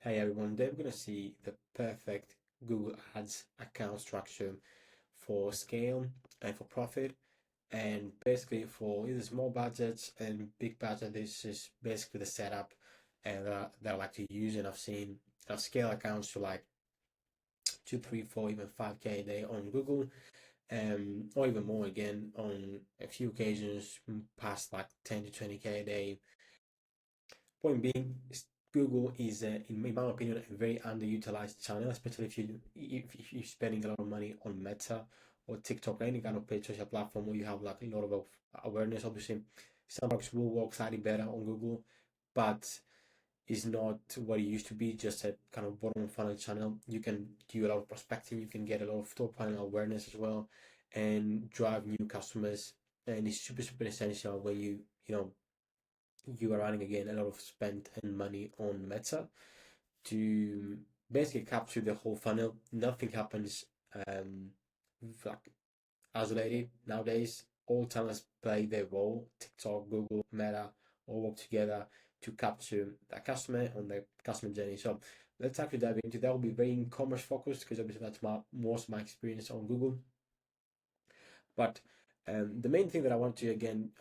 Hey everyone, today we're going to see the perfect Google Ads account structure for scale and for profit, and basically for either small budgets and big budget. This is basically the setup and that I like to use, and I've scaled accounts to like 2, 3, 4, even 5K a day on Google, or even more again on a few occasions past like 10 to 20K a day. Point being, Google is, in my opinion, a very underutilized channel, especially if you're spending a lot of money on Meta or TikTok or any kind of paid social platform where you have like a lot of awareness. Obviously, some products will work slightly better on Google, but is not what it used to be, just a kind of bottom funnel channel. You can do a lot of prospecting, you can get a lot of top funnel awareness as well, and drive new customers. And it's super essential when you are running again a lot of spend and money on Meta to basically capture the whole funnel. Nothing happens like isolated nowadays. All channels play their role. TikTok, Google, Meta all work together to capture the customer on the customer journey. So let's actually dive into that. Will be very e-commerce focused because obviously that's most of my experience on Google. But the main thing that I want to again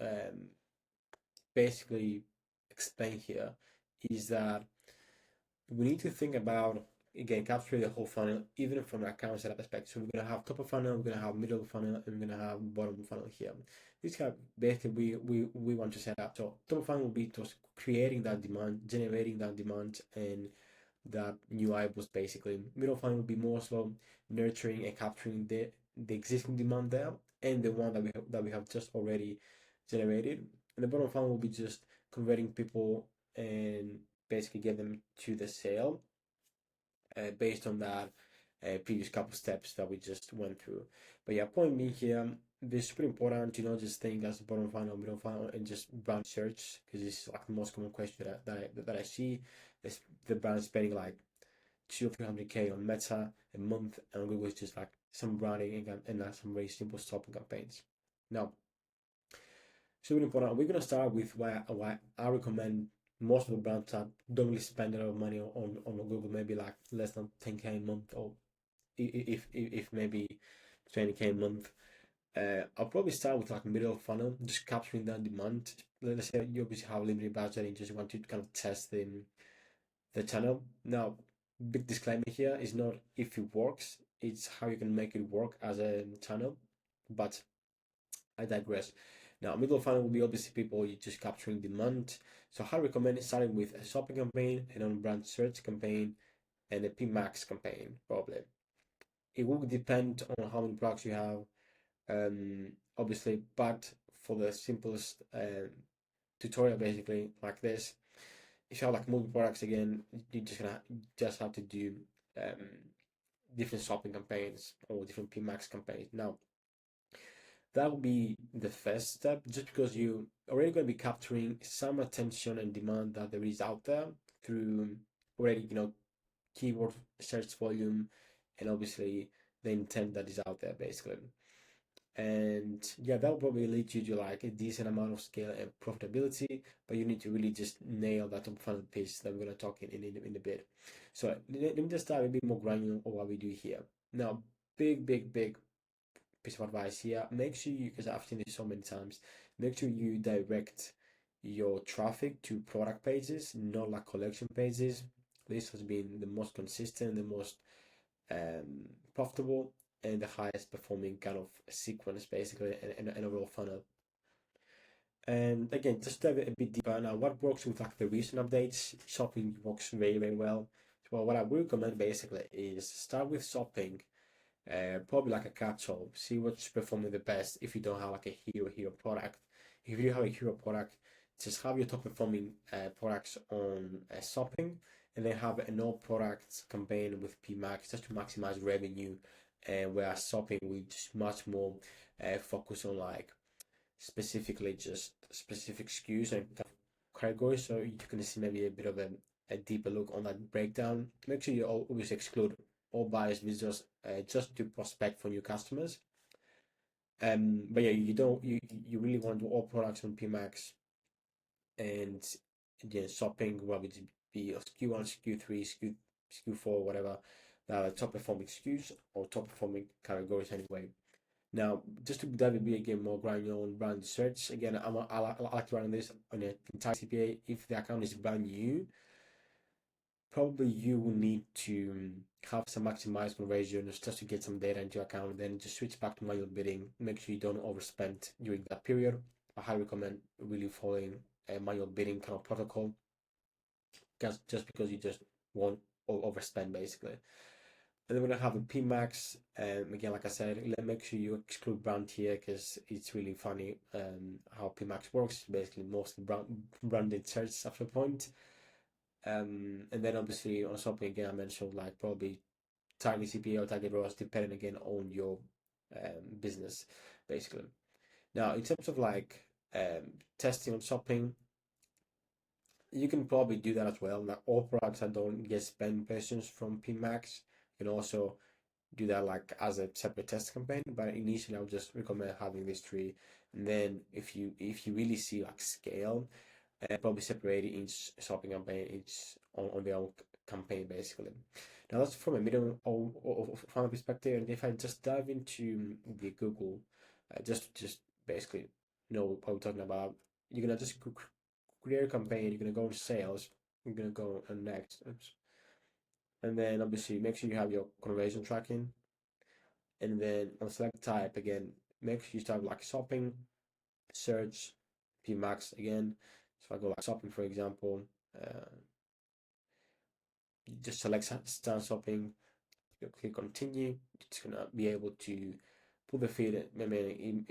basically explain here is that we need to think about again capturing the whole funnel even from an account setup perspective. So we're gonna have top of funnel, we're gonna have middle of funnel, and we're gonna have bottom of funnel here. This kind of basically we want to set up. So top of funnel will be just creating that demand, generating that demand, and that new eyeballs basically. Middle funnel will be more so nurturing and capturing the existing demand there and the one that we have just already generated. And the bottom funnel will be just converting people and basically get them to the sale based on that previous couple steps that we just went through. But yeah, point being here, this is pretty important to not just think as bottom funnel, middle funnel, and just brand search, because this is like the most common question that I see. Is the brand spending like 200 or 300K on Meta a month, and Google is just like some branding and some very simple shopping campaigns. Now, super important. We're gonna start with why I recommend most of the brands that don't really spend a lot of money on Google, maybe like less than 10K a month, or if maybe 20K a month. I'll probably start with like middle funnel, just capturing that demand. Let's say you obviously have limited budget and just want to kind of test the channel. Now, big disclaimer here is not if it works, it's how you can make it work as a channel. But I digress. Now, middle funnel will be obviously people you just capturing demand. So I recommend starting with a shopping campaign, an on-brand search campaign, and a PMAX campaign, probably. It will depend on how many products you have, obviously, but for the simplest tutorial, basically, like this, if you have like multiple products again, you just have to do um, different shopping campaigns or different PMAX campaigns. Now, that will be the first step, just because you already going to be capturing some attention and demand that there is out there through already, keyword search volume, and obviously the intent that is out there basically. And yeah, that will probably lead you to like a decent amount of scale and profitability, but you need to really just nail that top funnel piece that we're going to talk in a bit. So let me just dive a bit more granular on what we do here. Now, big piece of advice here: make sure you, because I've seen this so many times, make sure you direct your traffic to product pages, not like collection pages. This has been the most consistent, the most profitable, and the highest performing kind of sequence basically, and overall funnel. And again, just to dive a bit deeper now, what works with like the recent updates, shopping works very well. So what I would recommend basically is start with shopping, probably like a catch-all, see what's performing the best if you don't have like a hero product. If you have a hero product, just have your top performing products on shopping, and then have an all products campaign with PMAX just to maximize revenue. And whereas shopping, we just much more focus on like specifically just specific SKUs and kind of categories. So you can see maybe a bit of a deeper look on that breakdown. Make sure you always exclude all buyers visitors just to prospect for new customers. But yeah, you really want to do all products on PMAX, and again shopping will be SKU1, SKU3, SKU4, whatever, that are top performing SKUs or top performing categories anyway. Now, just to dive a bit again more granular on brand search, again, I like to run this on an entire CPA. If the account is brand new, probably you will need to have some maximized conversions just to get some data into your account, then just switch back to manual bidding. Make sure you don't overspend during that period. I highly recommend really following a manual bidding kind of protocol, just because you just won't overspend basically. And then we're gonna have a PMAX. Again, like I said, make sure you exclude brand here because it's really funny how PMAX works. Basically, mostly branded search after a point. And then obviously on shopping again, I mentioned like probably target CPA or target ROAS depending again on your business, basically. Now, in terms of like testing on shopping, you can probably do that as well. Like all products that don't get spend impressions from PMAX, you can also do that like as a separate test campaign. But initially, I would just recommend having these three. And then if you really see like scale, probably separate each shopping campaign each on their own campaign basically. Now that's from a middle or from a perspective. And if I just dive into the Google, just basically know what we're talking about, you're gonna just create a campaign. You're gonna go to sales. You're gonna go on next. Oops. And then obviously make sure you have your conversion tracking. And then on select type again, make sure you start like shopping, search, PMAX again. So I go like shopping, for example, just select start shopping, you click continue. It's gonna be able to pull the feed. I mean,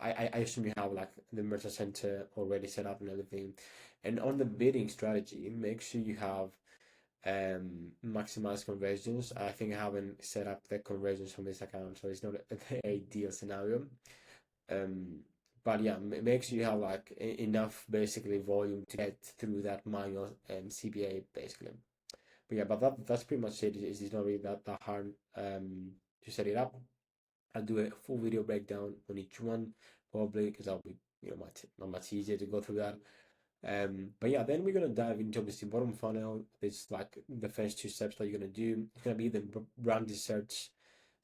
I assume you have like the merchant center already set up and everything. And on the bidding strategy, make sure you have maximize conversions. I think I haven't set up the conversions from this account, so it's not the ideal scenario. But yeah, make sure you have like enough basically volume to get through that manual CPA basically. But yeah, but that's pretty much it. It's not really that hard to set it up. I'll do a full video breakdown on each one probably because that'll be much easier to go through that. But yeah, then we're gonna dive into obviously bottom funnel. It's like the first two steps that you're gonna do. It's gonna be the brand research.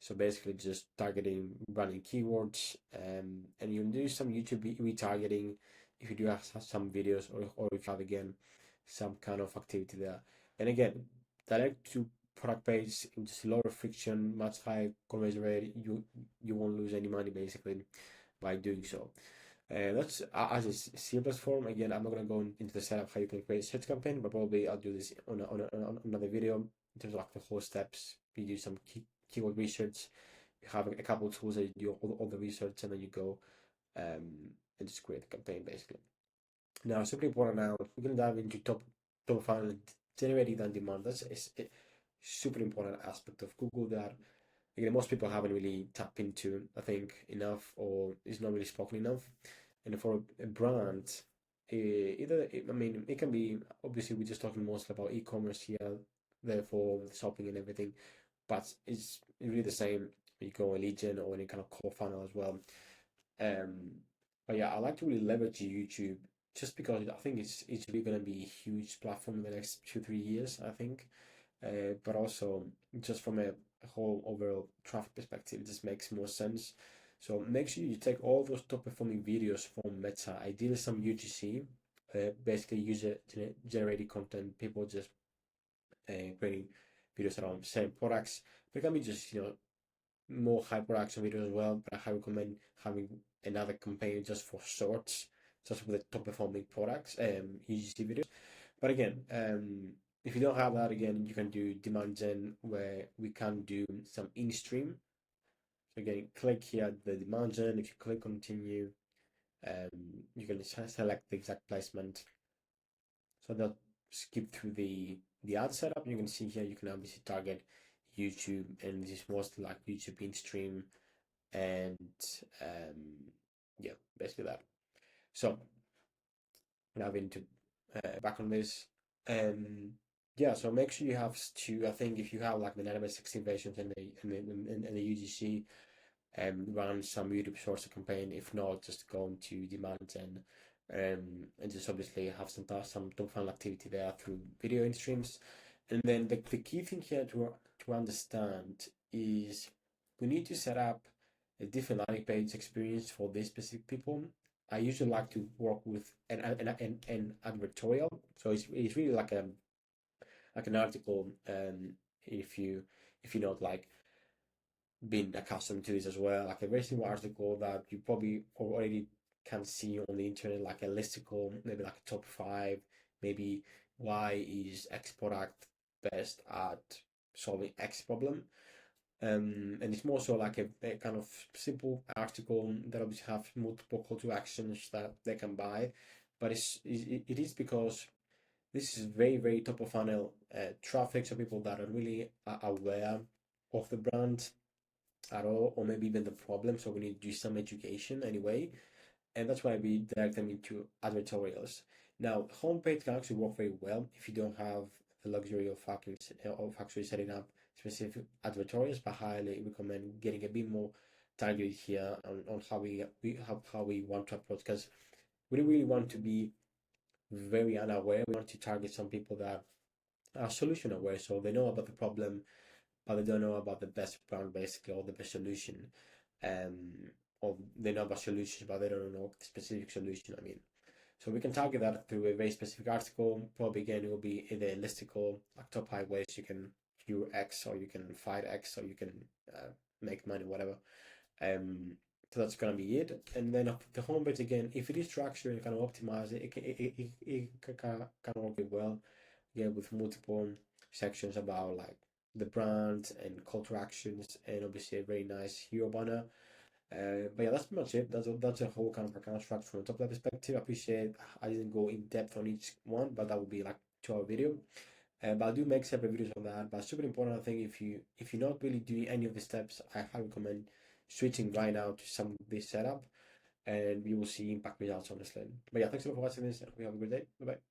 So basically just targeting branding keywords, and you'll do some YouTube retargeting if you do have some videos or if you have again some kind of activity there. And again, direct to product page, just lower friction, much higher conversion rate. You won't lose any money basically by doing so. That's as a simplest form. Again, I'm not gonna go into the setup how you can create a search campaign, but probably I'll do this on another video in terms of like the whole steps. You do some keyword research. You have a couple of tools that you do all the research, and then you go and just create a campaign basically. Now, super important. Now we're gonna dive into top funnel generating that demand. That's a super important aspect of Google that again most people haven't really tapped into, I think, enough, or is not really spoken enough. And for a brand, I mean, it can be obviously we're just talking mostly about e-commerce here, therefore shopping and everything, but it's really the same when you go on lead gen or any kind of core funnel as well. But yeah, I like to really leverage YouTube just because I think it's really gonna be a huge platform in the next 2-3 years, I think. But also just from a whole overall traffic perspective, it just makes more sense. So make sure you take all those top performing videos from Meta, ideally some UGC, basically user generated content, people just creating videos around same products. But it can be just more high production videos as well. But I recommend having another campaign just for shorts, just with the top performing products, UGC videos. But again, if you don't have that, again, you can do demand gen where we can do some in-stream. So again, click here the demand gen. If you click continue, you can select the exact placement. So they'll skip through the ad setup. You can see here you can obviously target YouTube, and this is mostly like YouTube in-stream, and yeah, basically that. So now into back on this. Yeah, so make sure you have I think if you have like the Dynamic 16 versions and the UGC, run some YouTube Shorts campaign. If not, just go into demand gen and just obviously have some top funnel activity there through video and streams. And then the key thing here to understand is we need to set up a different landing page experience for these specific people. I usually like to work with an advertorial, so it's really like an article. If you not like been accustomed to this as well, like a very simple article that you probably already can see on the internet, like a listicle, maybe like a top five, maybe why is X product best at solving X problem. And it's more so like a kind of simple article that obviously have multiple call to actions that they can buy, but it is because this is very, very top of funnel traffic, so people that are really aware of the brand at all, or maybe even the problem. So we need to do some education anyway, and that's why we direct them into advertorials. Now, homepage can actually work very well if you don't have the luxury of actually setting up specific advertorials, but highly recommend getting a bit more targeted here on how we want to approach, because we don't really want to be very unaware. We want to target some people that are solution aware, so they know about the problem, but they don't know about the best brand basically, or the best solution. Um, or they know about solutions, but they don't know the specific solution. I mean, so we can target that through a very specific article. Probably again, it will be either a listicle, like top five ways you can cure X, or you can fight X, or you can make money, whatever. Um, so that's gonna be it. And then the homepage again, if it is structured and kind of optimize it, it can work very well. Yeah, with multiple sections about like the brand and call to actions, and obviously a very nice hero banner. But yeah, that's pretty much it. That's a whole kind of account structure from a top level perspective. I appreciate I didn't go in depth on each one, but that would be like 2 hour video. But I do make separate videos on that. But super important, I think, if you're not really doing any of the steps, I highly recommend switching right now to some of this setup, and you will see impact results honestly. But yeah, thanks a lot for watching this, and we have a good day. Bye bye.